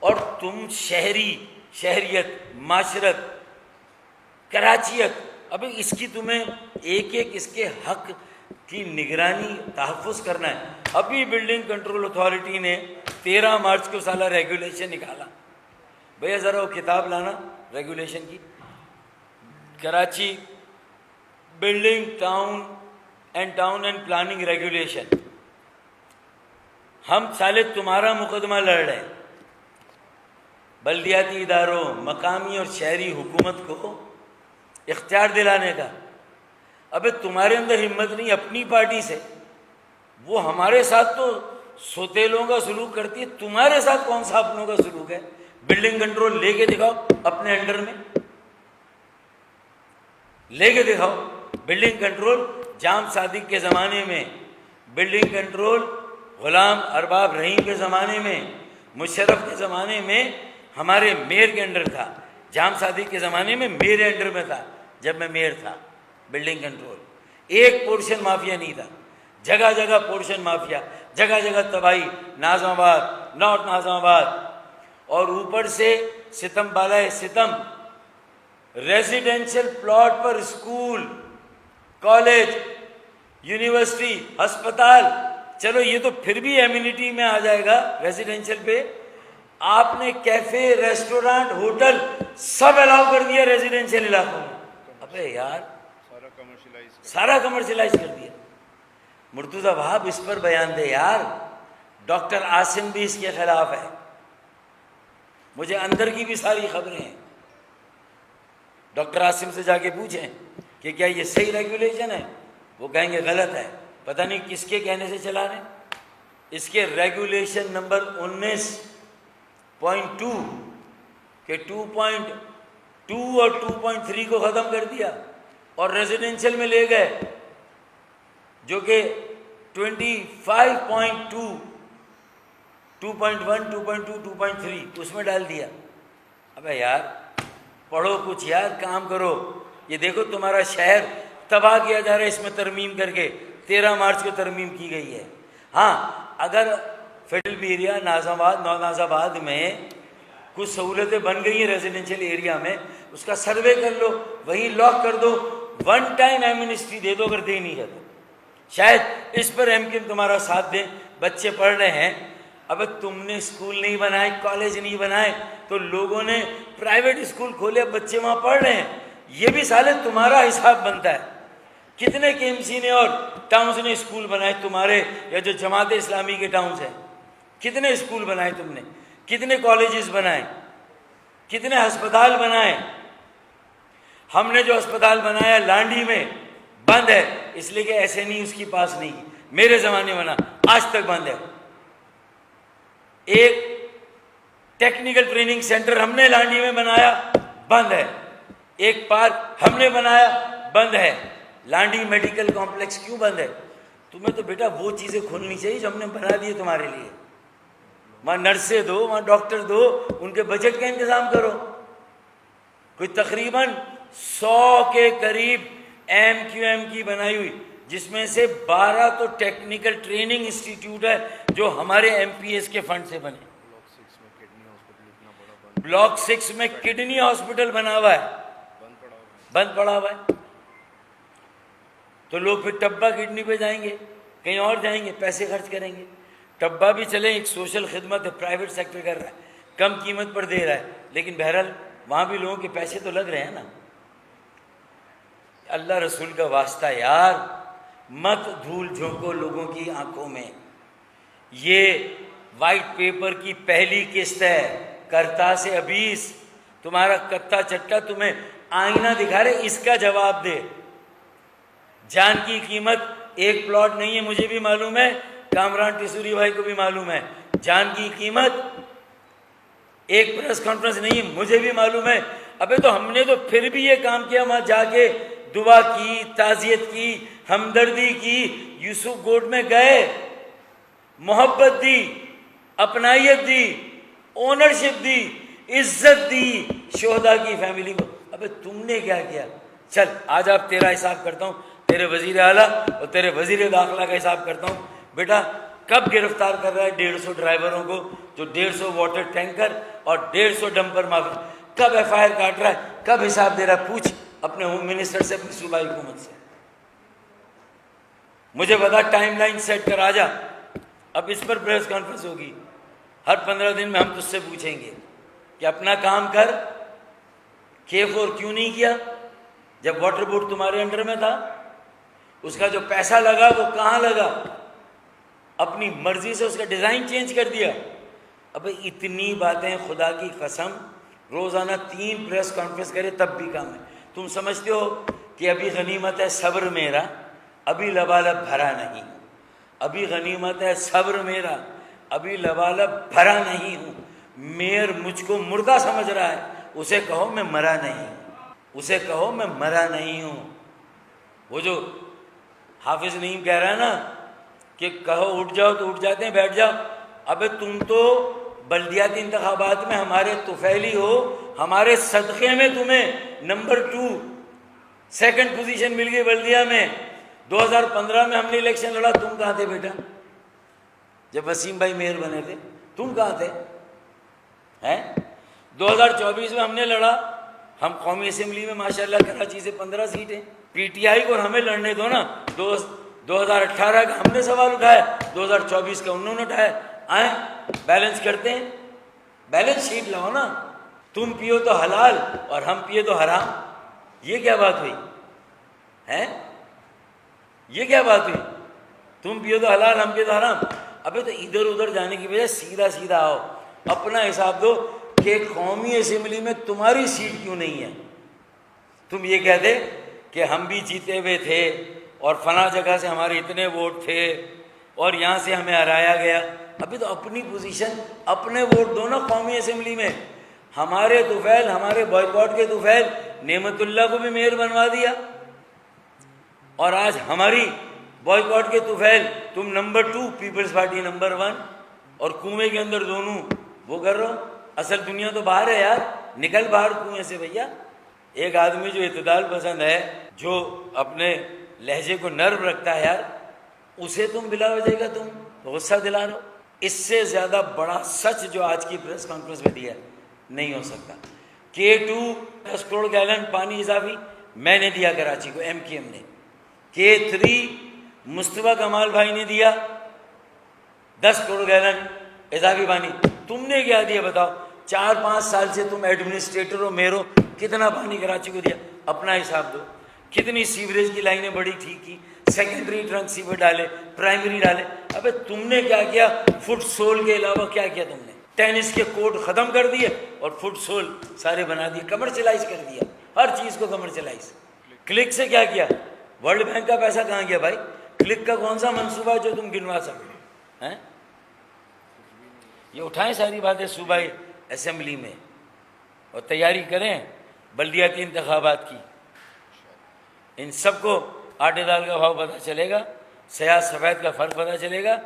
اور تم شہریت، معاشرت، کراچیت، ابھی اس کی تمہیں ایک ایک اس کے حق کی نگرانی تحفظ کرنا ہے. ابھی بلڈنگ کنٹرول اتھارٹی نے 13 مارچ کو سالہ ریگولیشن نکالا. بھیا ذرا وہ کتاب لانا ریگولیشن کی. Karachi building town and planning regulation. ہم سالے تمہارا مقدمہ لڑ رہے ہیں، بلدیاتی اداروں، مقامی اور شہری حکومت کو اختیار دلانے کا. ابے تمہارے اندر ہمت نہیں اپنی پارٹی سے. وہ ہمارے ساتھ تو سوتیلوں کا سلوک کرتی ہے، تمہارے ساتھ کون سا اپنوں کا سلوک ہے؟ بلڈنگ کنٹرول لے کے دکھاؤ اپنے انڈر میں، لے کے دکھاؤ. بلڈنگ کنٹرول جام صادق کے زمانے میں، بلڈنگ کنٹرول غلام ارباب رحیم کے زمانے میں، مشرف کے زمانے میں ہمارے میئر کے انڈر تھا. جام صادق کے زمانے میں میرے انڈر میں تھا جب میں میئر تھا. بلڈنگ کنٹرول ایک پورشن مافیا نہیں تھا، جگہ جگہ پورشن مافیا، جگہ جگہ تباہی. ناظم آباد، نارتھ ناظم آباد، اور اوپر سے ستم بالائے ستم، ریزیڈینشل پلاٹ پر اسکول، کالج، یونیورسٹی، ہسپتال. چلو یہ تو پھر بھی ایمینٹی میں آ جائے گا ریزیڈینشل پہ. آپ نے کیفے، ریسٹورانٹ، ہوٹل سب الاؤ کر دیا ریزیڈینشل علاقوں میں. ابے یار سارا کمرشلائز کر دیا. مرتضیٰ وہاب اس پر بیان دے یار. ڈاکٹر عاصم بھی اس کے خلاف ہے. مجھے اندر کی بھی ساری خبریں ہیں. ڈاکٹر عاصم سے جا کے پوچھیں کہ کیا یہ صحیح ریگولیشن ہے، وہ کہیں گے غلط ہے. پتہ نہیں کس کے کہنے سے چلا رہے. اس کے ریگولیشن نمبر 19.2 کہ 2.2 اور 2.3 کو ختم کر دیا اور ریزیڈینشل میں لے گئے جو کہ 25.2، 2.1، 2.2، 2.3 اس میں ڈال دیا. ابے یار پڑھو کچھ یار، کام کرو. یہ دیکھو تمہارا شہر تباہ کیا جا رہا ہے اس میں ترمیم کر کے. 13 مارچ کو ترمیم کی گئی ہے. ہاں اگر فیڈرل ایریا ناظم آباد، نو ناظم آباد میں کچھ سہولتیں بن گئی ہیں ریزیڈینشیل ایریا میں، اس کا سروے کر لو، وہیں لاک کر دو، ون ٹائم ایمنسٹی دے دو اگر دینی ہے تو، شاید اس پر MKM تمہارا ساتھ دیں۔ بچے پڑھ رہے ہیں، اب تم نے اسکول نہیں بنائے، کالج نہیں بنائے، تو لوگوں نے پرائیویٹ اسکول کھولے، بچے وہاں پڑھ رہے ہیں، یہ بھی سالے تمہارا حساب بنتا ہے۔ کتنے KMC نے اور ٹاؤنز نے اسکول بنائے تمہارے، یا جو جماعت اسلامی کے ٹاؤنز ہیں، کتنے اسکول بنائے تم نے، کتنے کالجز بنائے، کتنے ہسپتال بنائے؟ ہم نے جو ہسپتال بنایا لانڈی میں بند ہے، اس لیے کہ SNE اس کی پاس نہیں، میرے زمانے بنا، آج تک بند ہے۔ ایک ٹیکنیکل ٹریننگ سینٹر ہم نے لانڈی میں بنایا، بند ہے۔ ایک پارک ہم نے بنایا، بند ہے۔ لانڈی میڈیکل کمپلیکس کیوں بند ہے؟ تمہیں تو بیٹا وہ چیزیں کھولنی چاہیے جو ہم نے بنا دی تمہارے لیے، وہاں نرسیں دو، وہاں ڈاکٹر دو، ان کے بجٹ کا انتظام کرو۔ کوئی تقریباً 100 کے قریب MQM کی بنائی ہوئی، جس میں سے 12 تو ٹیکنیکل ٹریننگ انسٹیٹیوٹ ہے جو ہمارے MPS کے فنڈ سے بنے۔ بلاک 6 میں کڈنی ہاسپٹل بنا ہوا ہے، بند پڑا ہوا ہے، تو لوگ پھر ٹبا کڈنی پہ جائیں گے، کہیں اور جائیں گے، پیسے خرچ کریں گے۔ ٹبا بھی چلے، ایک سوشل خدمت ہے، پرائیویٹ سیکٹر کر رہا ہے، کم قیمت پر دے رہا ہے، لیکن بہرحال وہاں بھی لوگوں کے پیسے تو لگ رہے ہیں نا۔ اللہ رسول کا واسطہ یار، مت دھول جھونکو لوگوں کی آنکھوں میں۔ یہ وائٹ پیپر کی پہلی قسط ہے، کرتا سے ابیس، تمہارا کتا چٹا تمہیں آئینہ دکھا رہے، اس کا جواب دے۔ جان کی قیمت ایک پلاٹ نہیں ہے، مجھے بھی معلوم ہے، کامران ٹیسوری بھائی کو بھی معلوم ہے، جان کی قیمت ایک پریس کانفرنس نہیں ہے، مجھے بھی معلوم ہے۔ ابے تو ہم نے تو پھر بھی یہ کام کیا، وہاں جا کے دعا کی، تعزیت کی، ہمدردی کی، یوسف گوٹ میں گئے، محبت دی، اپنائیت دی، اونرشپ دی، عزت دی شہداء کی فیملی کو۔ ابے تم نے کیا کیا؟ چل آج آپ تیرا حساب کرتا ہوں، تیرے وزیر اعلیٰ اور تیرے وزیر داخلہ کا حساب کرتا ہوں۔ بیٹا کب گرفتار کر رہا ہے 150 ڈرائیوروں کو جو 150 واٹر ٹینکر اور 150 ڈمپر مافیا، کب FIR کاٹ رہا ہے، کب حساب دے رہا ہے؟ پوچھ اپنے ہوم منسٹر سے، اپنی صوبائی حکومت سے۔ مجھے بتا، ٹائم لائن سیٹ کر آ جا، اب اس پر پریس کانفرنس ہوگی، ہر 15 دن میں ہم تجھ سے پوچھیں گے کہ اپنا کام کر، K4 کیوں نہیں کیا جب واٹر بورڈ تمہارے انڈر میں تھا؟ اس کا جو پیسہ لگا وہ کہاں لگا؟ اپنی مرضی سے اس کا ڈیزائن چینج کر دیا۔ اب اتنی باتیں خدا کی قسم، روزانہ 3 پریس کانفرنس کرے تب بھی کام ہے۔ تم سمجھتے ہو کہ ابھی غنیمت ہے صبر میرا، ابھی لبالب بھرا نہیں، ابھی غنیمت ہے صبر میرا، ابھی لبالب بھرا نہیں ہوں۔ میئر مجھ کو مردہ سمجھ رہا ہے، اسے کہو میں مرا نہیں ہوں، اسے کہو میں مرا نہیں ہوں۔ وہ جو حافظ نعیم کہہ رہا ہے نا کہ کہو اٹھ جاؤ تو اٹھ جاتے ہیں، بیٹھ جاؤ۔ ابے تم تو بلدیاتی انتخابات میں ہمارے طفیلی ہو، ہمارے صدقے میں تمہیں نمبر 2 سیکنڈ پوزیشن مل گئی بلدیہ میں۔ 2015 میں ہم نے الیکشن لڑا، تم کہاں تھے بیٹا؟ جب وسیم بھائی میئر بنے تھے تم کہاں تھے؟ 2024 میں ہم نے لڑا، ہم قومی اسمبلی میں ماشاءاللہ کراچی سے 15 سیٹیں، PTI کو ہمیں لڑنے دو نا۔ 2018 کا ہم نے سوال اٹھایا، 2024 کا انہوں نے اٹھایا۔ آئیں بیلنس کرتے ہیں، بیلنس شیٹ لاؤ نا۔ تم پیو تو حلال اور ہم پیے تو حرام، یہ کیا بات ہوئی ہے؟ یہ کیا بات ہوئی؟ تم پیو تو حلال، ہم پیو تو حرام۔ ابے تو ادھر ادھر جانے کی بجائے سیدھا سیدھا آؤ، اپنا حساب دو کہ قومی اسمبلی میں تمہاری سیٹ کیوں نہیں ہے۔ تم یہ کہتے کہ ہم بھی جیتے ہوئے تھے اور فلاں جگہ سے ہمارے اتنے ووٹ تھے اور یہاں سے ہمیں ہرایا گیا۔ ابھی تو اپنی پوزیشن، اپنے ووٹ دو نا قومی اسمبلی میں۔ ہمارے طفیل، ہمارے بائیکاٹ کے طفیل نعمت اللہ کو بھی میئر بنوا دیا، اور آج ہماری بائیکاٹ کے طفیل تم نمبر 2، پیپلز پارٹی نمبر 1، اور کنویں کے اندر دونوں وہ کر رہا ہو۔ اصل دنیا تو باہر ہے یار، نکل باہر کنویں سے بھیا۔ ایک آدمی جو اعتدال پسند ہے، جو اپنے لہجے کو نرم رکھتا ہے یار، اسے تم بلا وجہ کا تم غصہ دلا رہو۔ اس سے زیادہ بڑا سچ جو آج کی پریس کانفرنس میں دیا ہے نہیں ہو سکتا۔ K2 10 کروڑ گیلن پانی اضافی میں نے دیا کراچی کو، MQM نے۔ K3 مصطفیٰ کمال بھائی نے دیا 10 کروڑ گیلن اضافی پانی۔ تم نے کیا دیا بتاؤ؟ 4-5 سال سے تم ایڈمنسٹریٹر ہو، میرو، کتنا پانی کراچی کو دیا؟ اپنا حساب دو۔ کتنی سیوریج کی لائنیں بڑی ٹھیک کی، سیکنڈری ٹرنک سیور ڈالے، پرائمری ڈالے۔ ابے تم نے کیا کیا؟ فٹ سول کے علاوہ کیا کیا تم نے؟ ٹینس کے کورٹ ختم کر دیے اور فٹ سول سارے بنا دیے، کمرشلائز کر دیا، ہر چیز کو کمرشلائز۔ کلک سے کیا کیا؟ ورلڈ بینک کا پیسہ کہاں گیا بھائی؟ کلک کا کون سا منصوبہ ہے جو تم گنوا سکو ہیں؟ یہ اٹھائیں ساری باتیں صوبائی اسمبلی میں اور تیاری کریں بلدیاتی انتخابات کی۔ ان سب کو آٹے دال کا بھاؤ پتہ چلے گا، سیاہ سفید کا فرق پتہ چلے گا۔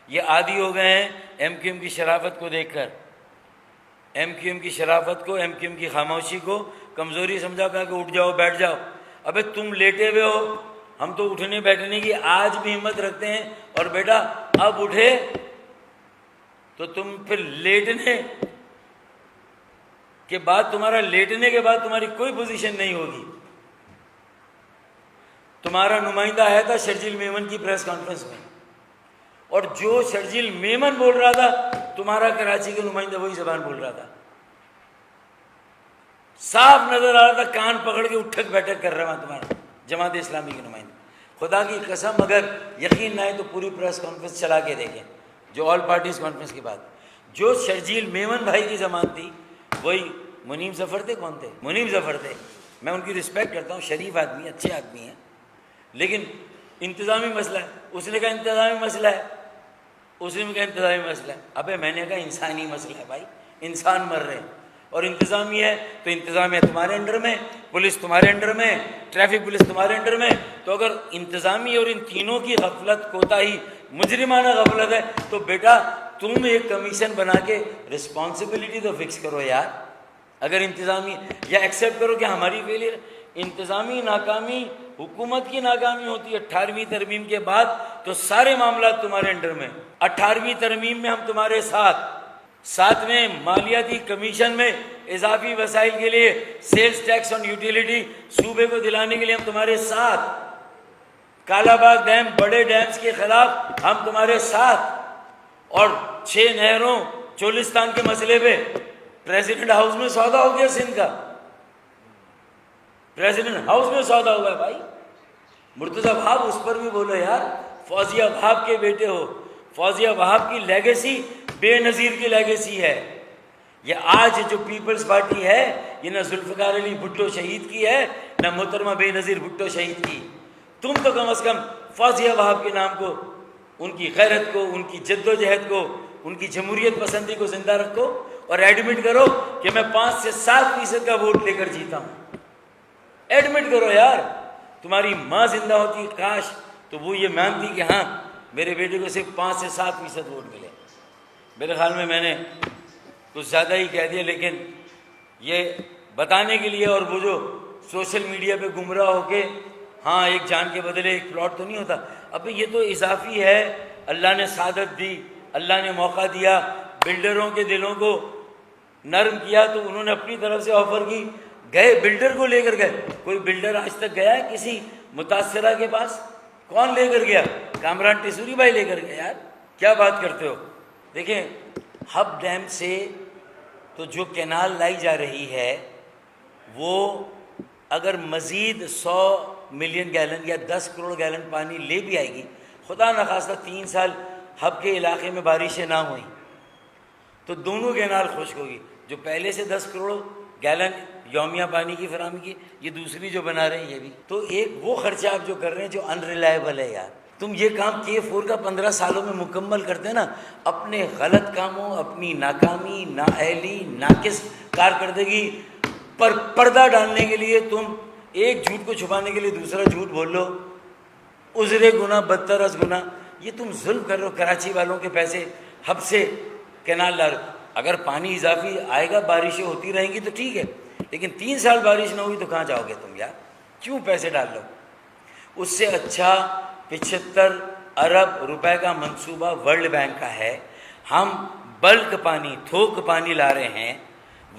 یہ عادی ہو گئے ہیں MQM کی شرافت کو دیکھ کر، MQM کی شرافت کو، MQM کی خاموشی کو کمزوری سمجھا کر کہ اٹھ جاؤ بیٹھ جاؤ۔ ابے تم لیٹے ہوئے ہو، ہم تو اٹھنے بیٹھنے کی آج بھی ہمت رکھتے ہیں، اور بیٹا اب اٹھے تو تم پھر لیٹنے کے بعد، تمہارا لیٹنے کے بعد تمہاری کوئی پوزیشن نہیں ہوگی۔ تمہارا نمائندہ آیا تھا شرجیل میمن کی پریس کانفرنس میں، اور جو شرجیل میمن بول رہا تھا تمہارا کراچی کا نمائندہ وہی زبان بول رہا تھا۔ صاف نظر آ رہا تھا، کان پکڑ کے اٹھک بیٹھک کر رہا ہے تمہارا جماعت اسلامی کے نمائندہ۔ خدا کی قسم اگر یقین نہ ہے تو پوری پریس کانفرنس چلا کے دیکھیں، جو آل پارٹیز کانفرنس کے بعد جو شرجیل میمن بھائی کی زبان تھی وہی منیم ظفر تھے۔ کون تھے؟ منیم ظفر تھے۔ میں ان کی رسپیکٹ کرتا ہوں، شریف آدمی، اچھے آدمی ہیں، لیکن انتظامی مسئلہ ہے۔ اس نے کہا انتظامی مسئلہ ہے، اس نے کہا انتظامی مسئلہ ہے۔ ابے میں نے کہا انسانی مسئلہ ہے بھائی، انسان مر رہے ہیں، اور انتظامی ہے تو انتظامیہ تمہارے انڈر میں، پولیس تمہارے انڈر میں، ٹریفک پولیس تمہارے انڈر میں۔ تو اگر انتظامی اور ان تینوں کی غفلت، کوتاہی، مجرمانہ غفلت ہے تو بیٹا تم ایک کمیشن بنا کے رسپانسبلٹی تو فکس کرو یار۔ اگر انتظامی، یا ایکسیپٹ کرو کہ ہماری فیلئر، انتظامی ناکامی حکومت کی ناکامی ہوتی ہے 18ویں ترمیم کے بعد تو سارے معاملات تمہارے انڈر میں۔ 18ویں ترمیم میں ہم تمہارے ساتھ، 7ویں مالیاتی کمیشن میں اضافی وسائل کے لیے سیلز ٹیکس آن یوٹیلیٹی صوبے کو دلانے کے لیے ہم تمہارے ساتھ، کالا باغ ڈیم، بڑے ڈیمز کے خلاف ہم تمہارے ساتھ، اور 6 نہروں چولستان کے مسئلے پہ پریزیڈنٹ ہاؤس میں سودا ہو گیا سندھ کا، پریزیڈنٹ ہاؤس میں سودا ہوا ہے بھائی۔ مرتضیٰ وہاب اس پر بھی بولو یار، فوزیہ وہاب کے بیٹے ہو، فوزیہ وہاب کی لیگیسی بے نظیر کی لیگیسی ہے۔ یہ آج جو پیپلز پارٹی ہے یہ نہ ذوالفقار علی بھٹو شہید کی ہے نہ محترمہ بے نظیر بھٹو شہید کی۔ تم تو کم از کم فوزیہ وہاب کے نام کو، ان کی غیرت کو، ان کی جد و جہد کو، ان کی جمہوریت پسندی کو زندہ رکھو، اور ایڈمٹ کرو کہ میں 5 سے 7% کا ووٹ لے کر جیتا ہوں۔ ایڈمٹ کرو یار، تمہاری ماں زندہ ہوتی کاش تو وہ یہ مانتی کہ ہاں میرے بیٹے کو صرف 5 سے 7% ووٹ ملے۔ میرے خیال میں نے کچھ زیادہ ہی کہہ دیا، لیکن یہ بتانے کے لیے، اور وہ جو سوشل میڈیا پہ گمراہ ہو کے ہاں ایک جان کے بدلے ایک پلاٹ تو نہیں ہوتا۔ اب یہ تو اضافی ہے، اللہ نے سعادت دی، اللہ نے موقع دیا، بلڈروں کے دلوں کو نرم کیا تو انہوں نے اپنی طرف سے آفر کی، گئے بلڈر کو لے کر گئے۔ کوئی بلڈر آج تک گیا ہے کسی متاثرہ کے پاس؟ کون لے کر گیا؟ کامران ٹیسوری بھائی لے کر گئے۔ یار کیا بات کرتے ہو؟ دیکھیں ہب ڈیم سے تو جو کینال لائی جا رہی ہے وہ اگر مزید 100 ملین گیلن یا 10 کروڑ گیلن پانی لے بھی آئے گی، خدا نخواستہ 3 سال ہب کے علاقے میں بارشیں نہ ہوئیں تو دونوں کینال خشک ہوگی۔ جو پہلے سے 10 کروڑ گیلن یومیہ پانی کی فراہمی کی، یہ دوسری جو بنا رہے ہیں یہ بھی تو ایک وہ خرچہ آپ جو کر رہے ہیں جو ان ریلائبل ہے۔ یار تم یہ کام K4 کا 15 سالوں میں مکمل کرتے ہیں نا، اپنے غلط کاموں، اپنی ناکامی، نااہلی، ناقص کارکردگی پر پردہ ڈالنے کے لیے تم ایک جھوٹ کو چھپانے کے لیے دوسرا جھوٹ بول لو، عذر گناہ بدتر از گناہ۔ یہ تم ظلم کر رہے ہو، کراچی والوں کے پیسے ہب سے کینال لا رہے ہو۔ اگر پانی اضافی آئے گا، بارشیں ہوتی رہیں گی تو ٹھیک ہے، لیکن 3 سال بارش نہ ہوئی تو کہاں جاؤ گے تم یار؟ کیوں پیسے ڈال لو؟ اس سے اچھا 75 ارب روپے کا منصوبہ ورلڈ بینک کا ہے، ہم بلک پانی، تھوک پانی لا رہے ہیں،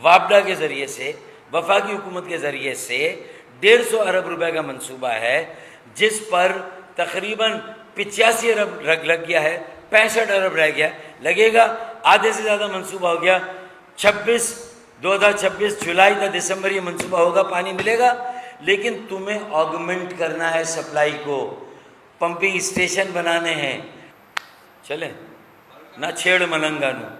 وابڈا کے ذریعے سے، وفاقی حکومت کے ذریعے سے 150 ارب روپے کا منصوبہ ہے، جس پر تقریباً 85 ارب لگ گیا ہے، 65 ارب رہ گیا، لگے گا، آدھے سے زیادہ منصوبہ ہو گیا۔ 2026 جولائی تا دسمبر یہ منصوبہ ہوگا، پانی ملے گا، لیکن تمہیں آگمنٹ کرنا ہے سپلائی کو، پمپنگ اسٹیشن بنانے ہیں۔ چلیں نہ چھیڑ ملنگا نو۔